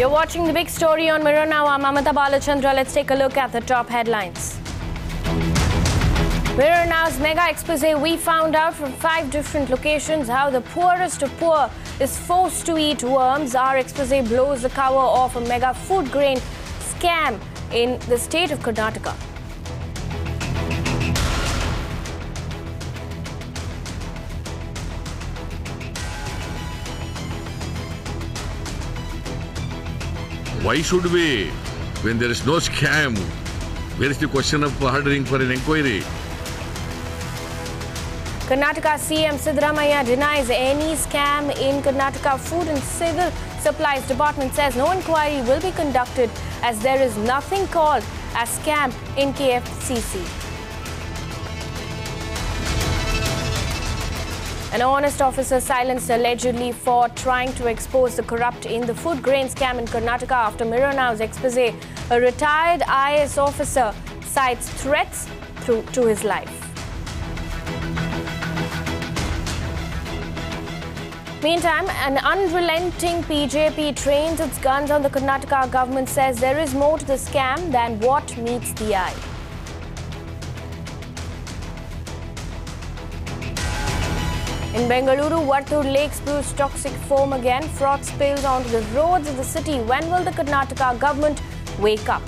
You're watching the big story on Mirror Now. I'm Amita Balachandra. Let's take a look at the top headlines. Mirror Now's mega expose. We found out from 5 different locations how the poorest of poor is forced to eat worms. Our expose blows the cover off a mega food grain scam in the state of Karnataka. Why should we? When there is no scam, where is the question of ordering for an inquiry? Karnataka CM Siddaramaiah denies any scam in Karnataka. Food and Civil Supplies Department says no inquiry will be conducted as there is nothing called a scam in KFCC. An honest officer silenced allegedly for trying to expose the corrupt in the food grain scam in Karnataka after Mirror Now's expose. A retired IAS officer cites threats to his life. Meantime, an unrelenting BJP trains its guns on the Karnataka government, says there is more to the scam than what meets the eye. In Bengaluru, Varthur Lake spews toxic foam again. Froth spills onto the roads of the city. When will the Karnataka government wake up?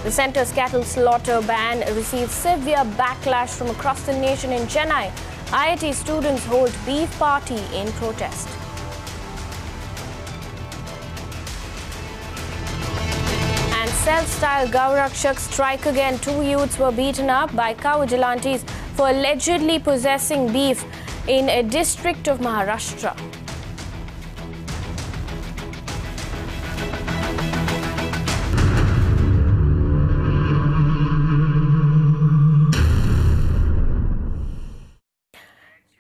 The centre's cattle slaughter ban receives severe backlash from across the nation. In Chennai, IIT students hold beef party in protest. And self-styled Gaurakshaks strike again. 2 youths were beaten up by cow vigilantes for allegedly possessing beef in a district of Maharashtra.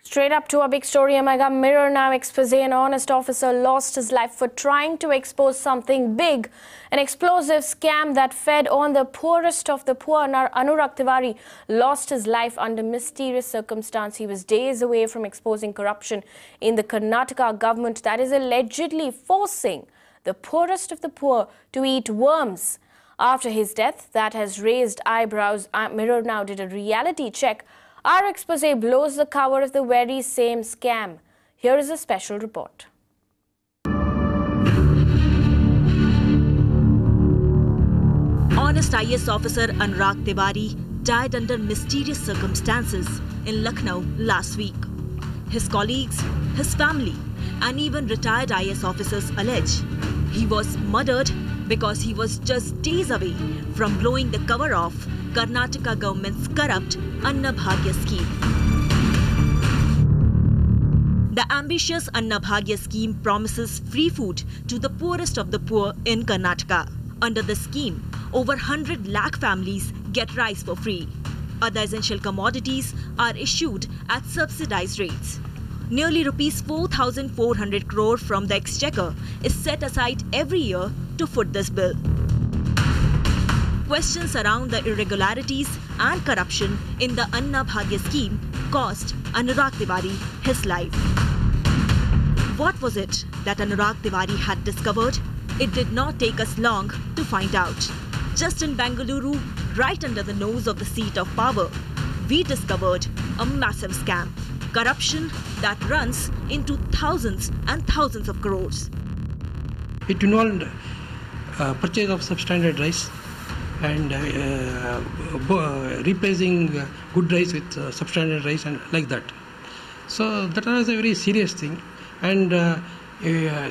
Straight up to a big story, Mega Mirror Now expose. An honest officer lost his life for trying to expose something big. An explosive scam that fed on the poorest of the poor. Anurag Tiwari lost his life under mysterious circumstance. He was days away from exposing corruption in the Karnataka government that is allegedly forcing the poorest of the poor to eat worms. After his death, that has raised eyebrows. Mirror Now did a reality check. Our expose blows the cover of the very same scam. Here is a special report. Honest IAS officer Anurag Tiwari died under mysterious circumstances in Lucknow last week. His colleagues, his family, and even retired IAS officers allege he was murdered because he was just days away from blowing the cover off Karnataka government's corrupt Anna Bhagya scheme. The ambitious Anna Bhagya scheme promises free food to the poorest of the poor in Karnataka. Under the scheme, over 100 lakh families get rice for free. Other essential commodities are issued at subsidized rates. Nearly rupees 4,400 crore from the exchequer is set aside every year to foot this bill. Questions around the irregularities and corruption in the Anna Bhagya scheme cost Anurag Tiwari his life. What was it that Anurag Tiwari had discovered? It did not take us long to find out. Just in Bengaluru, right under the nose of the seat of power, we discovered a massive scam. Corruption that runs into thousands and thousands of crores. It involved purchase of substandard rice and replacing good rice with substandard rice and like that. So that was a very serious thing. And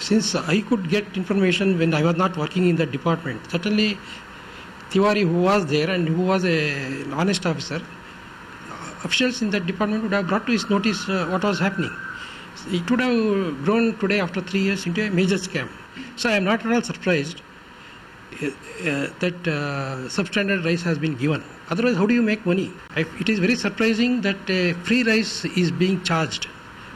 since I could get information when I was not working in the department, certainly Tiwari, who was there and who was an honest officer, officials in that department would have brought to his notice what was happening. It would have grown today after 3 years into a major scam. So I am not at all surprised that substandard rice has been given. Otherwise, how do you make money? It is very surprising that free rice is being charged.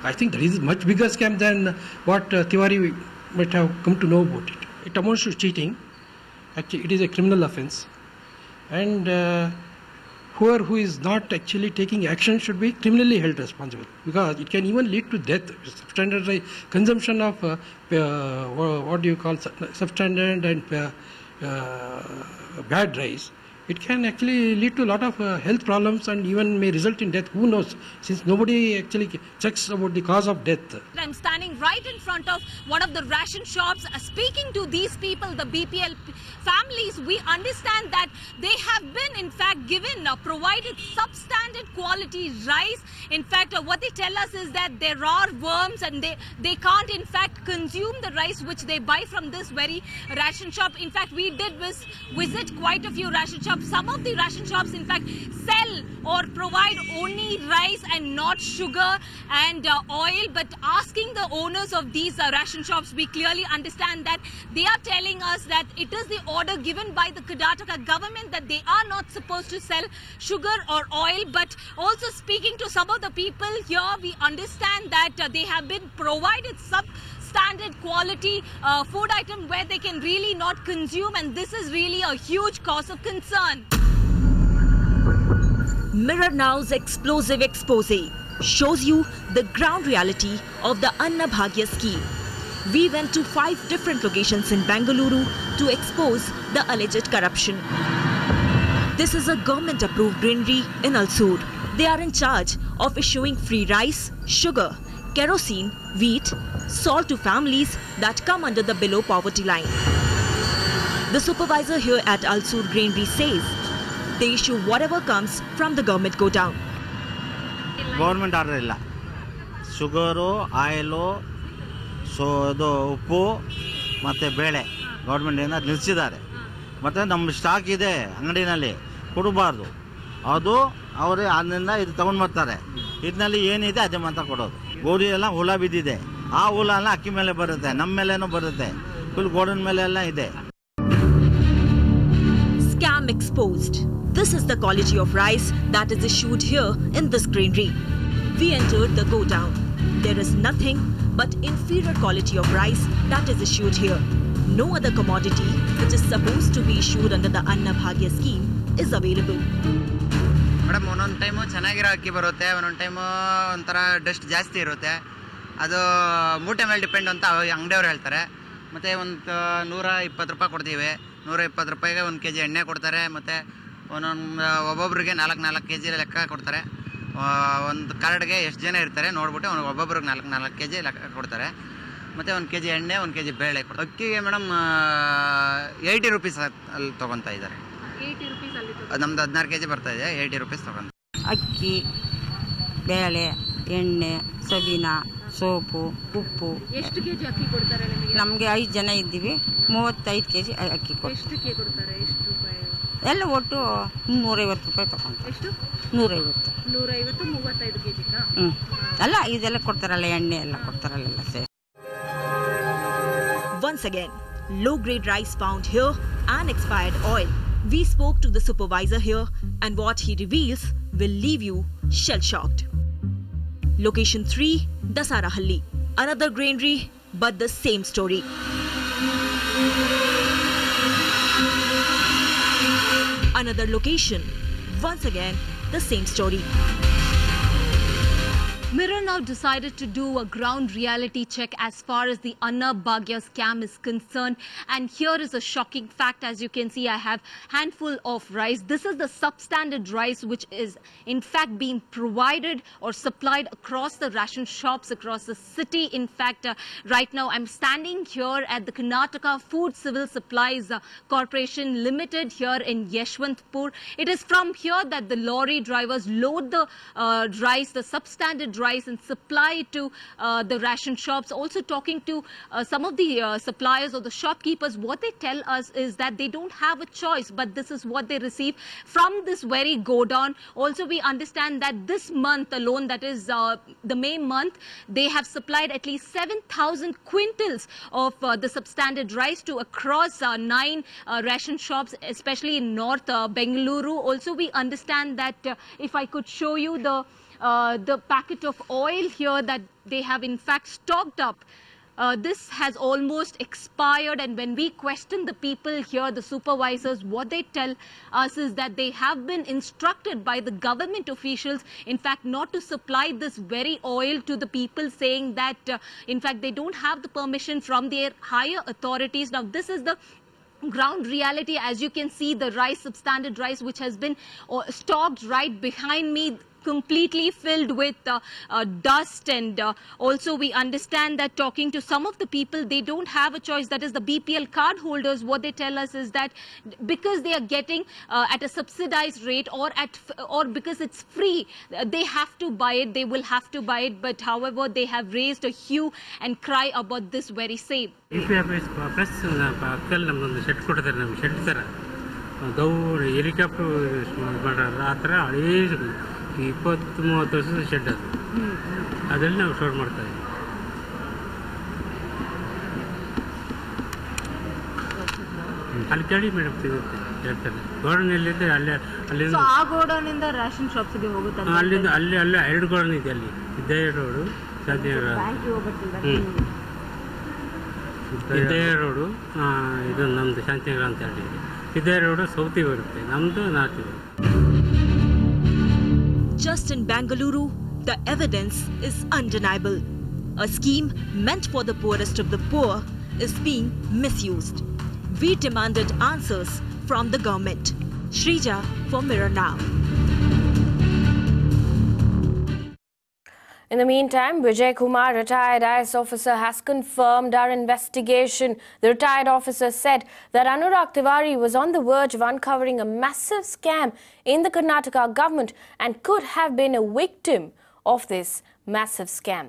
I think that is a much bigger scam than what Tiwari might have come to know about it. It amounts to cheating. Actually, it is a criminal offence. And who is not actually taking action should be criminally held responsible, because it can even lead to death. Substandard consumption of what do you call substandard and bad rice, it can actually lead to a lot of health problems and even may result in death. Who knows? Since nobody actually checks about the cause of death. I'm standing right in front of one of the ration shops, speaking to these people, the BPL families. We understand that they have been, in fact, provided substandard quality rice. In fact, what they tell us is that there are worms and they can't, in fact, consume the rice which they buy from this very ration shop. In fact, we did visit quite a few ration shops. Some of the ration shops, in fact, sell or provide only rice and not sugar and oil. But asking the owners of these ration shops, we clearly understand that they are telling us that it is the order given by the Karnataka government that they are not supposed to sell sugar or oil. But also speaking to some of the people here, we understand that they have been provided substandard quality food item where they can really not consume, and this is really a huge cause of concern. Mirror Now's explosive expose shows you the ground reality of the Anna Bhagya scheme. We went to 5 different locations in Bengaluru to expose the alleged corruption. This is a government-approved granary in Alsur. They are in charge of issuing free rice, sugar, kerosene, wheat, salt to families that come under the below poverty line. The supervisor here at Alsur Granary says they issue whatever comes from the government go down. Government order illa. Sugar, oil, ಉಪ್ಪು ಮತ್ತು ಬೇಳೆ government ಏನಾದ್ರು ನಿಲ್ಲಿಸಿದ್ದಾರೆ. ಮತ್ತು ನಮ್ಮ stock ಇದೆ ಅಂಗಡಿನಲ್ಲಿ, ಕೊಡಬಾರ್ದು. ಅದು ಅವರು ಅದರಿಂದ ಇದು ತಗೊಂಡು ಬರ್ತಾರೆ. ಇದರಲ್ಲಿ ಏನಿದೆ ಅದೇ ಮಾತ್ರ ಕೊಡೋದು. ಗೋಧಿ ಎಲ್ಲ ಹುಳ ಬಿದ್ದಿದೆ. ಆ ಹುಳ ಎಲ್ಲ ಅಕ್ಕಿ ಮೇಲೆ ಬರುತ್ತೆ, ನಮ್ಮ ಮೇಲೇನೂ ಬರುತ್ತೆ, ಫುಲ್ ಗೋಡನ್ ಮೇಲೆ ಎಲ್ಲ ಇದೆ. Scam exposed. This is the quality of rice that is issued here in this granary. We entered the go down. There is nothing but inferior quality of rice that is issued here. No other commodity which is supposed to be issued under the Anna Bhagya scheme is available. Madam, ಒಂದೊಂದು time ಚೆನ್ನಾಗಿರೋ ಅಕ್ಕಿ ಬರುತ್ತೆ, ಒಂದೊಂದು time ಒಂಥರ dust ಜಾಸ್ತಿ ಇರುತ್ತೆ. ಅದು ಮೂಟೆ ಮೇಲೆ ಡಿಪೆಂಡ್ ಅಂತ ಅಂಗಡಿಯವ್ರು ಹೇಳ್ತಾರೆ. ಮತ್ತು ಒಂದು 120 ರೂಪಾಯಿ ಕೊಡ್ತೀವಿ. 120 ರೂಪಾಯಿಗೆ 1 kg ಎಣ್ಣೆ ಕೊಡ್ತಾರೆ. ಮತ್ತು ಒಬ್ಬೊಬ್ರಿಗೆ 4 kg ಲೆಕ್ಕ ಕೊಡ್ತಾರೆ. ಒಂದು ಕಾರ್ಡ್ಗೆ ಎಷ್ಟು ಜನ ಇರ್ತಾರೆ ನೋಡ್ಬಿಟ್ಟು ಒಬ್ಬೊಬ್ರಿಗೆ 4 kg ಲೆಕ್ಕ ಕೊಡ್ತಾರೆ. ಮತ್ತು 1 kg ಎಣ್ಣೆ, 1 kg ಬೇಳೆ ಕೊಡ್ತಾರೆ. ಅಕ್ಕಿಗೆ ಮೇಡಮ್ 80 ರೂಪೀಸ್ ಅಲ್ಲಿ ತೊಗೊತಾ ಇದ್ದಾರೆ. 80 ರೂಪೀಸ್ ಅಲ್ಲಿ ನಮ್ದು 16 kg ಬರ್ತಾ ಇದೆ, 80 ರೂಪೀಸ್ ತೊಗೊಂಡು. ಅಕ್ಕಿ, ಬೇಳೆ, ಎಣ್ಣೆ, ಸಬೀನ, ಸೋಪು, ಉಪ್ಪು. ಎಷ್ಟು ಕೆಜಿ ಅಕ್ಕಿ ಕೊಡ್ತಾರೆ ನಿಮಗೆ? ನಮಗೆ 5 ಜನ ಇದ್ದೀವಿ, 35 kg ಅಕ್ಕಿ ಕೊಡ್ತಾರೆ. ಎಷ್ಟಕ್ಕೆ ಕೊಡ್ತಾರೆ? ಎಷ್ಟು ರೂಪಾಯಿ? ಎಲ್ಲ ಒಟ್ಟು 150 ರೂಪಾಯಿ ತಗೊಂತಾರೆ. ಎಷ್ಟು? 150. 150 35 ಕೆಜಿಗಾ? ಅಲ್ಲ, ಇದೆಲ್ಲ ಕೊಡ್ತಾರಲ್ಲ, ಎಣ್ಣೆ ಎಲ್ಲ ಕೊಡ್ತಾರಲ್ಲ ಸೇರಿ. Once again, low-grade rice found here and expired oil. We spoke to the supervisor here, and what he reveals will leave you shell-shocked. Location 3, Dasarahalli. Another granary, but the same story. Another location, once again, the same story. Mirror Now decided to do a ground reality check as far as the Anna Bhagya scam is concerned. And here is a shocking fact. As you can see, I have handful of rice. This is the substandard rice which is in fact being provided or supplied across the ration shops across the city. In fact, right now I'm standing here at the Karnataka Food Civil Supplies Corporation Limited here in Yeshwantpur. It is from here that the lorry drivers load the rice, the substandard rice, and supply it to the ration shops. Also talking to some of the suppliers or the shopkeepers, what they tell us is that they don't have a choice, but this is what they receive from this very godown. Also, we understand that this month alone, that is the May month, they have supplied at least 7,000 quintals of the substandard rice to across 9 ration shops, especially in North Bengaluru. Also, we understand that if I could show you the packet of oil here that they have in fact stocked up this has almost expired, and when we question the people here, the supervisors, what they tell us is that they have been instructed by the government officials, in fact, not to supply this very oil to the people, saying that, in fact, they don't have the permission from their higher authorities. Now, this is the ground reality. As you can see, the rice, substandard rice, which has been stocked right behind me, completely filled with dust, and also we understand that talking to some of the people, they don't have a choice. That is the BPL card holders. What they tell us is that because they are getting at a subsidized rate, or because it's free, they have to buy it. They will have to buy it. But however, they have raised a hue and cry about this very same. Helicopter 20-30 ವರ್ಷದ shed ಅದು, ಅದರಲ್ಲಿ ನಾವು store ಮಾಡ್ತಾ ಇದ್ದೀವಿ. ಅಲ್ಲಿ ಕೇಳಿ madam, ಸಿಗುತ್ತೆ ಹೇಳ್ತಾರೆ. ಗೋಡೌನಲ್ಲಿದ್ದೆ ಅಲ್ಲಿಂದ ಆ ಗೋಡೌನಿಂದ ರೇಷನ್ ಶಾಪ್ಸ್ಗೆ ಹೋಗುತ್ತೆ. ಅಲ್ಲಿಂದ ಅಲ್ಲೇ 2 ಗೋಡೌನ್ ಇದೆ. ಅಲ್ಲಿ ಸಿದ್ದಯ್ಯ ರೋಡು, ಶಾಂತಿನಗರ. ಸಿದ್ದಯ್ಯ ರೋಡು ಇದು ನಮ್ಮದು ಶಾಂತಿನಗರ ಅಂತ ಹೇಳಿ. ಸಿದ್ದಯ್ಯ ರೋಡು ಸೌತಿಗೆ ಬರುತ್ತೆ, ನಮ್ಮದು ನಾರ್ತಿಗೆ. Just in Bengaluru, the evidence is undeniable. A scheme meant for the poorest of the poor is being misused. We demanded answers from the government. Shrija for Mirror Now. In the meantime, Vijay Kumar, retired IAS officer, has confirmed our investigation. The retired officer said that Anurag Tiwari was on the verge of uncovering a massive scam in the Karnataka government and could have been a victim of this massive scam.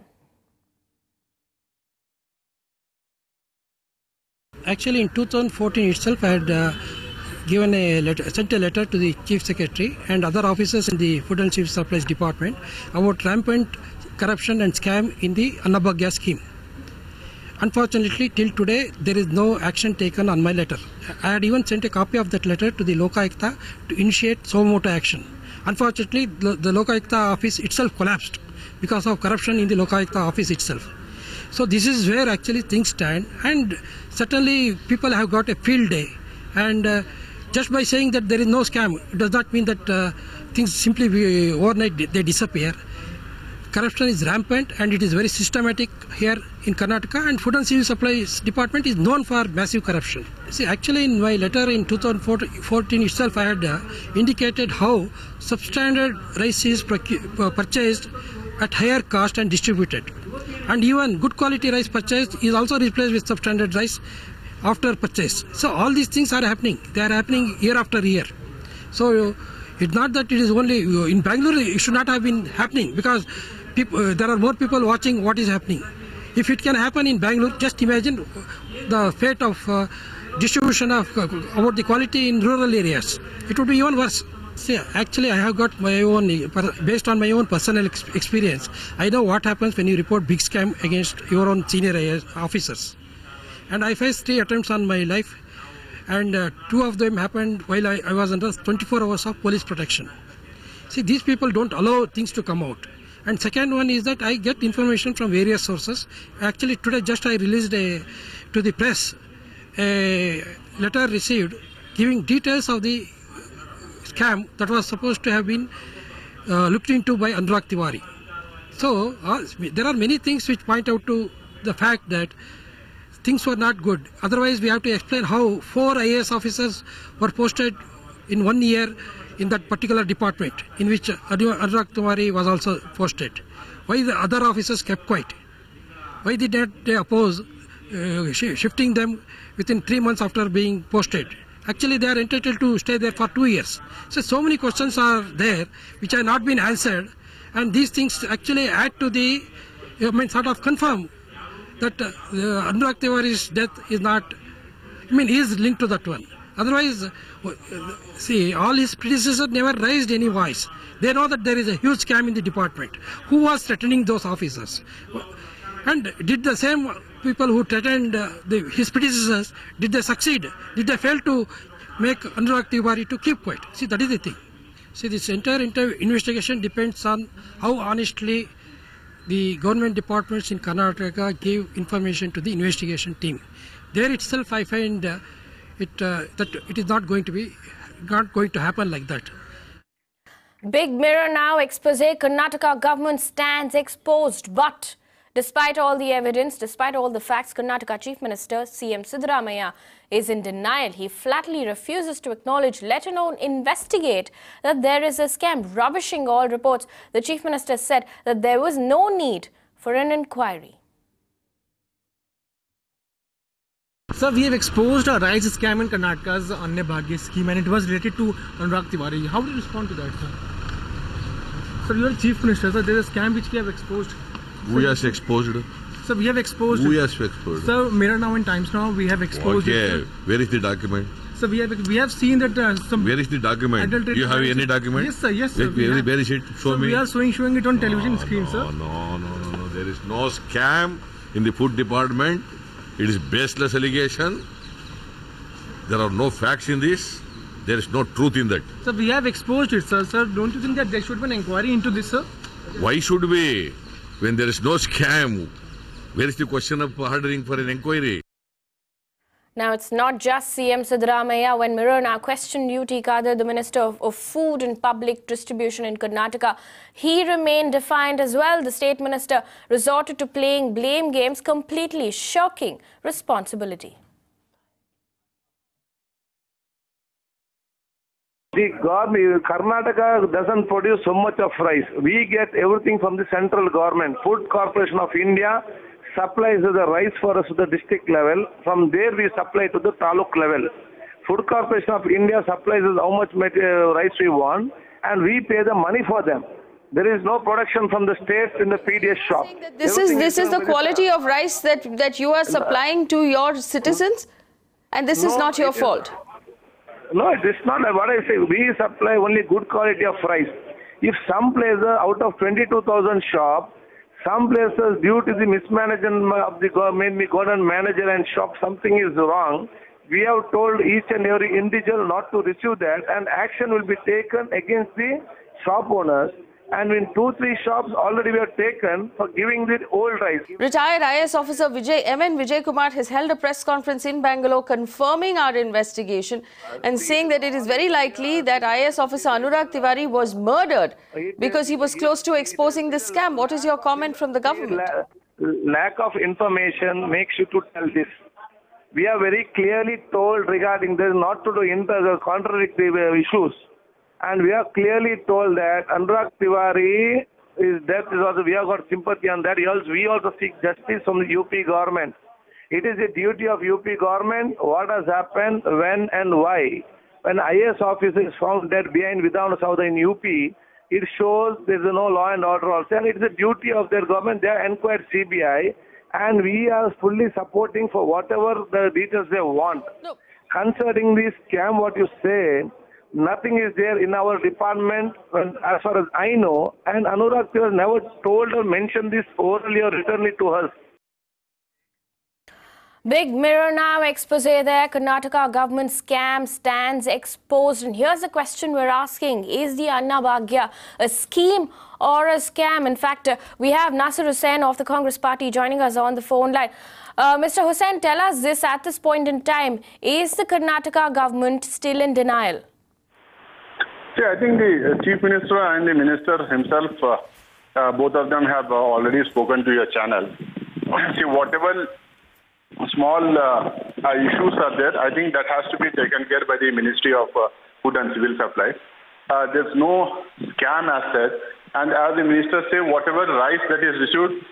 Actually, in 2014 itself, I had sent a letter to the Chief Secretary and other officers in the Food and Civil Supplies Department about rampant corruption and scam in the Annabhagya scheme. Unfortunately, till today, there is no action taken on my letter. I had even sent a copy of that letter to the Lokayukta to initiate suo motu action. Unfortunately, the Lokayukta office itself collapsed because of corruption in the Lokayukta office itself. So this is where actually things stand, and certainly people have got a field day, and just by saying that there is no scam, it does not mean that things simply overnight they disappear. Corruption is rampant and it is very systematic here in Karnataka, and Food and Civil Supplies Department is known for massive corruption. See, actually in my letter in 2014 itself, I had indicated how substandard rice is purchased at higher cost and distributed, and even good quality rice purchased is also replaced with substandard rice after purchase. So all these things are happening. They are happening year after year. So it's not that it is only in Bangalore. It should not have been happening because there are more people watching what is happening. If it can happen in Bangalore, just imagine the fate of distribution of about the quality in rural areas. It would be even worse. See, actually, I have got my own, based on my own personal experience, I know what happens when you report big scam against your own senior officers. And I faced 3 attempts on my life, and 2 of them happened while I was under 24 hours of police protection. See, these people don't allow things to come out. And second one is that I get information from various sources. Actually, today just I released to the press a letter received giving details of the scam that was supposed to have been looked into by Anurag Tiwari. So there are many things which point out to the fact that things were not good. Otherwise, we have to explain how 4 IAS officers were posted in 1 year in that particular department in which Anurag Tiwari was also posted. Why the other officers kept quiet? Why did they oppose shifting them within 3 months after being posted? Actually, they are entitled to stay there for 2 years. So many questions are there which have not been answered, and these things actually add to the, sort of confirm that Anurag Tiwari's death is not, is linked to that one. Otherwise, see, all his predecessors never raised any voice. They know that there is a huge scam in the department. Who was threatening those officers? And did the same people who threatened his predecessors, did they succeed? Did they fail to make Anurag Tiwari to keep quiet? See, that is the thing. See, this entire investigation depends on how honestly the government departments in Karnataka gave information to the investigation team. There itself I find that it is not going to happen like that. Big mirror now expose. Karnataka government stands exposed. But despite all the evidence, despite all the facts, Karnataka Chief Minister CM Siddaramaiah is in denial. He flatly refuses to acknowledge, let alone investigate, that there is a scam. Rubbishing all reports, the Chief Minister said that there was no need for an inquiry. Sir, we have exposed a rice scam in Karnataka's Anna Bhagya scheme, and it was related to Anurag Tiwari. How do you respond to that, sir? Sir, you are Chief Minister, sir. There is a scam which we have exposed. Who has exposed? Sir, we have exposed. Who has exposed? Sir, Mirror Now and Times Now, we have exposed. Okay, where is the document? Sir, we have seen that some. Where is the document? Do you have any document? Yes, sir. Yes, sir. Where is it? Show me. We are showing it on television screen, sir. No. There is no scam in the food department. It is baseless allegation. There are no facts in this. There is no truth in that. Sir, we have exposed it, sir. Sir, don't you think that there should be an inquiry into this, sir? Why should we? When there is no scam, where is the question of ordering for an inquiry? Now, it's not just CM Siddaramaiah. When Mirror Now questioned UT Kadir, the Minister of Food and Public Distribution in Karnataka, he remained defiant as well. The State Minister resorted to playing blame games, completely shirking responsibility. The government, Karnataka doesn't produce so much of rice. We get everything from the central government. Food Corporation of India supplies the rice for us to the district level. From there we supply to the taluk level. Food Corporation of India supplies us how much rice we want, and we pay the money for them. There is no production from the state in the PDS shop. This is the quality of rice that you are supplying to your citizens, and this is not your fault. No, it is not what I say. We supply only good quality of rice. If some places out of 22,000 shops, some places due to the mismanagement of the government manager and shop, something is wrong. We have told each and every individual not to receive that, and action will be taken against the shop owners. And in 2-3 shops already we have taken for giving the old rice. Retired IAS officer M.N. Vijay Kumar has held a press conference in Bangalore confirming our investigation and saying that it is very likely that IAS officer Anurag Tiwari was murdered because he was close to exposing this scam. What is your comment from the government? Lack of information makes you to tell this. We are very clearly told regarding this not to contradict the issues. And we are clearly told that Anurag Tiwari is death is also, we have got sympathy on that. We also seek justice from the UP government. It is a duty of UP government what has happened, when and why. When IAS officer is found dead behind Vidhan Saudha in UP, it shows there is no law and order also. And it is a duty of their government. They have inquired CBI, and we are fully supporting for whatever the details they want. No. Concerning this scam, what you say, nothing is there in our department as far as I know, and Anurag Tiwari never told or mentioned this orally or writtenly to us. Big Mirror Now expose there. Karnataka government scam stands exposed. And here's the question we're asking. Is the Anna Bhagya a scheme or a scam? In fact, we have Nasir Hussain of the Congress party joining us on the phone line. Mr. Hussain, tell us this at this point in time. Is the Karnataka government still in denial? See, I think the Chief Minister and the Minister himself, both of them have already spoken to your channel. See, whatever small issues are there, I think that has to be taken care by the Ministry of Food and Civil Supply. There's no scam as such, and as the Minister said, whatever rice that is issued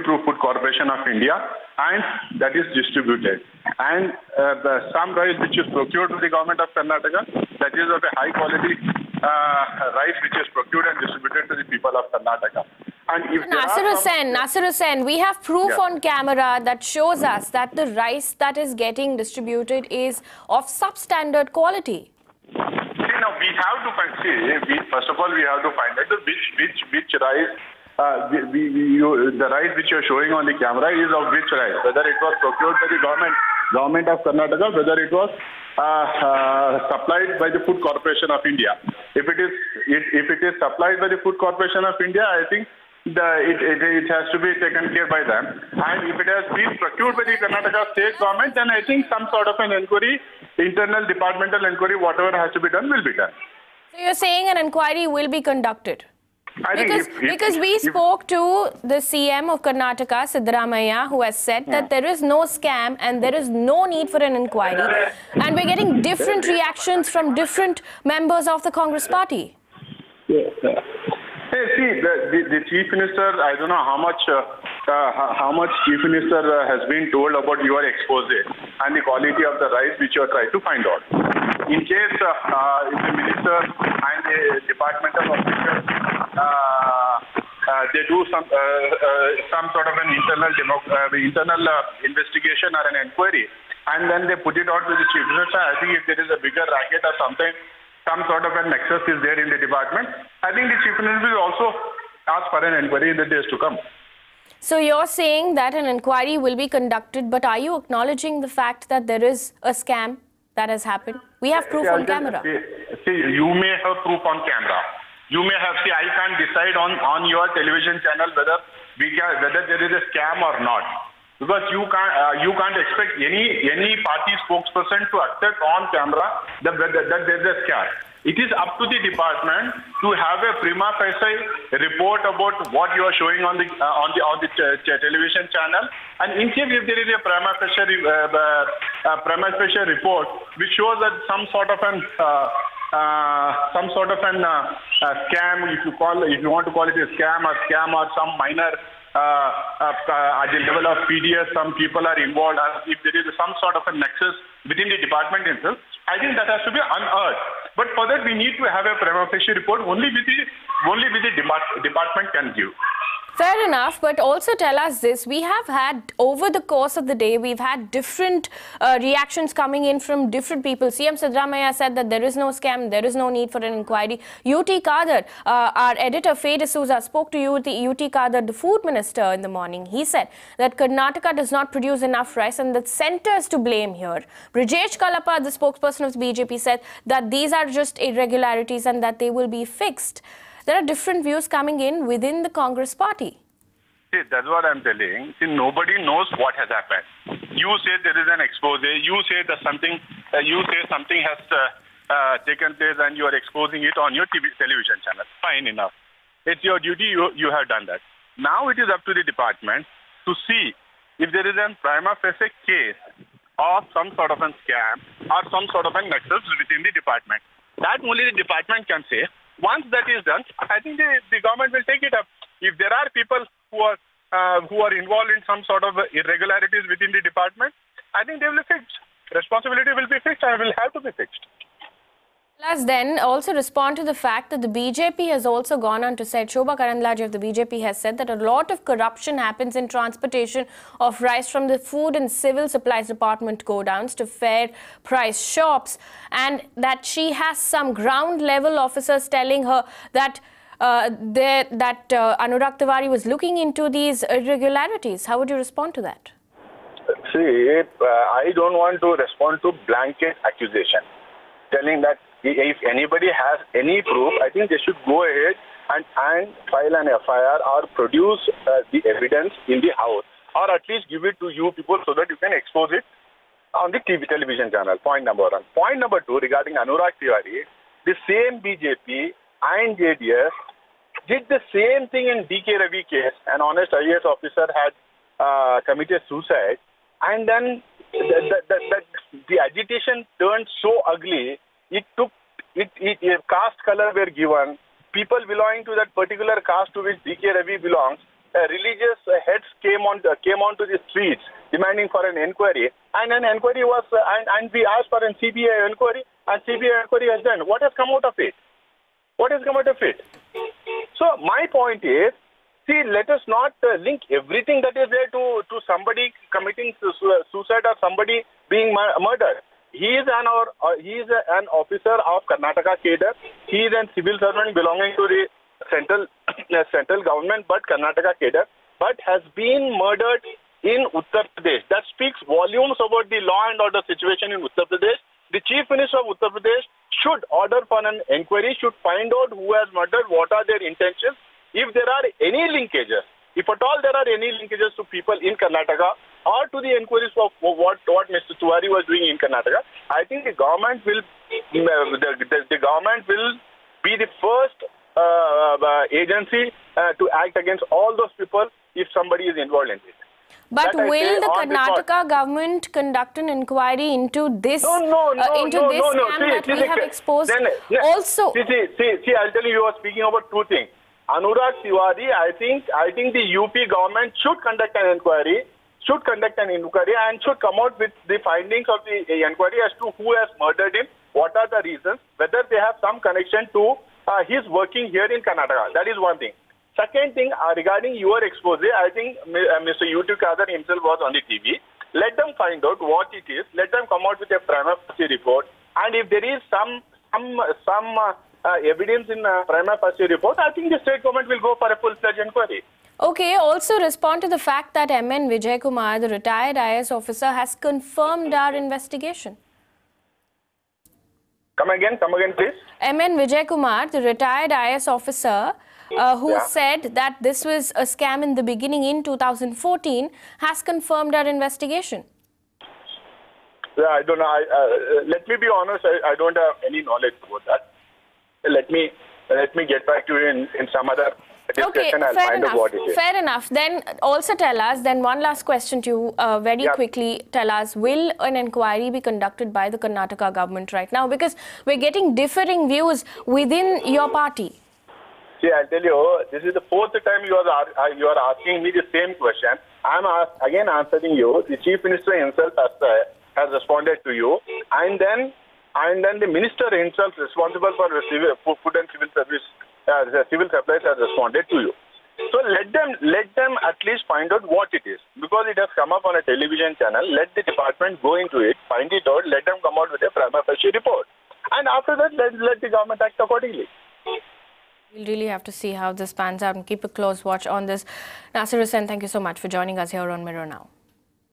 through Food Corporation of India, and that is distributed. And some rice which is procured to the government of Karnataka, that is of a high quality rice which is procured and distributed to the people of Karnataka. And if Nasir Hussain, we have proof on camera that shows us that the rice that is getting distributed is of substandard quality. See, now we have to find. First of all, we have to find out which rice. The rice which you are showing on the camera is of which rice, whether it was procured by the government of Karnataka, whether it was supplied by the Food Corporation of India. If it is supplied by the Food Corporation of India, I think it has to be taken care by them. And if it has been procured by the Karnataka state government, then I think some sort of an inquiry, internal departmental inquiry, whatever has to be done, will be done. So you're saying an inquiry will be conducted? Because we spoke to the CM of Karnataka, Siddaramaiah, who has said that there is no scam and there is no need for an inquiry. And we're getting different reactions from different members of the Congress party. Yes. See, the Chief Minister, I don't know how much Chief Minister has been told about your expose and the quality of the rice which you are trying to find out. In case if the Minister and the departmental officers they do some sort of an internal investigation or an inquiry, and then they put it out to the Chief Minister, I think if there is a bigger racket or something, some sort of a nexus is there in the department, I think the Chief Minister will also ask for an inquiry in the days to come. So you're saying that an inquiry will be conducted, but are you acknowledging the fact that there is a scam that has happened? We have proof on camera. See, you may have proof on camera. You may have, I can't decide on your television channel whether there is a scam or not. Because you can't expect any party spokesperson to accept on camera that there is a scam. It is up to the department to have a prima facie report about what you are showing on the television channel, and in case if there is a prima facie report which shows that some sort of an scam, if you want to call it a scam or some minor at the level of PDS, some people are involved, and if there is some sort of a nexus within the department itself, I think that has to be unearthed. But for that, we need to have a prima facie report only with the department can give. Fair enough, but also tell us this. We have had, over the course of the day, we've had different reactions coming in from different people. CM Siddaramaiah said that there is no scam, there is no need for an inquiry. UT Kadar, our editor, Faye D'Souza, spoke to UT Kadar, the food minister, in the morning. He said that Karnataka does not produce enough rice and the centre is to blame here. Brijesh Kalapa, the spokesperson of the BJP, said that these are just irregularities and that they will be fixed. There are different views coming in within the Congress party. See, that's what I'm telling. See, nobody knows what has happened. You say there is an expose. You say that something has taken place, and you are exposing it on your television channel. Fine enough. It's your duty. You have done that. Now it is up to the department to see if there is a prima facie case of some sort of a scam or some sort of a nexus within the department. That only the department can say. Once that is done, I think the government will take it up. If there are people who are involved in some sort of irregularities within the department, I think they will be fixed. Responsibility will be fixed and will have to be fixed. Plus, then also respond to the fact that the BJP has also gone on to say, Shobha Karandlaje of the BJP has said that a lot of corruption happens in transportation of rice from the food and civil supplies department go-downs to fair price shops, and that she has some ground level officers telling her that Anurag Tiwari was looking into these irregularities. How would you respond to that? See, I don't want to respond to blanket accusation, telling that if anybody has any proof, I think they should go ahead and file an FIR or produce the evidence in the house, or at least give it to you people so that you can expose it on the television channel. Point number one. Point number two, regarding Anurag Tiwari, the same BJP and JDS did the same thing in DK Ravi case. An honest IAS officer had committed suicide, and then the agitation turned so ugly. Caste color were given. People belonging to that particular caste to which DK Ravi belongs, religious heads came onto the streets demanding for an inquiry, and an inquiry was and we asked for an CBI inquiry, and CBI inquiry has done. What has come out of it? What has come out of it? So my point is, see, let us not link everything that is there to somebody committing suicide or somebody being murdered. He is an officer of Karnataka cadre. He is a civil servant belonging to the central government, but Karnataka cadre, but has been murdered in Uttar Pradesh. That speaks volumes about the law and order situation in Uttar Pradesh. The Chief Minister of Uttar Pradesh should order for an inquiry, should find out who has murdered, what are their intentions. if there are any linkages, if at all there are any linkages to people in Karnataka or to the inquiries of what Mr. Tiwari was doing in Karnataka, I think the government will the government will be the first agency to act against all those people if somebody is involved in it. But will the Karnataka government conduct an inquiry into this scam that we have exposed? Also, see, I'll tell you, you are speaking about two things. Anurag Tiwari, I think the UP government should conduct an inquiry, and should come out with the findings of the inquiry as to who has murdered him, what are the reasons, whether they have some connection to his working here in Karnataka. That is one thing. Second thing, regarding your expose, I think Mr. Yutu Kadar himself was on the TV. Let them find out what it is. Let them come out with a prima facie report. And if there is some evidence in a prima facie report, I think the state government will go for a full-fledged inquiry. Okay, also respond to the fact that M.N. Vijay Kumar, the retired IAS officer, has confirmed our investigation. Come again, please. M.N. Vijay Kumar, the retired IAS officer, who said that this was a scam in the beginning in 2014, has confirmed our investigation. Yeah, I don't know. Let me be honest, I don't have any knowledge about that. Let me get back to you in some other discussion. I'll find out what it is. Fair enough. Then also tell us, then one last question to you, very quickly tell us, will an inquiry be conducted by the Karnataka government right now? Because we're getting differing views within your party. See, I'll tell you, this is the fourth time you are asking me the same question. I'm again answering you. The Chief Minister himself has responded to you, and then the Minister himself responsible for food and civil supplies has responded to you. So let them at least find out what it is, because it has come up on a television channel. Let the department go into it, find it out, let them come out with a prima facie report, and after that let the government act accordingly. We'll really have to see how this pans out and keep a close watch on this. Nasir Hussain, thank you so much for joining us here on Mirror Now.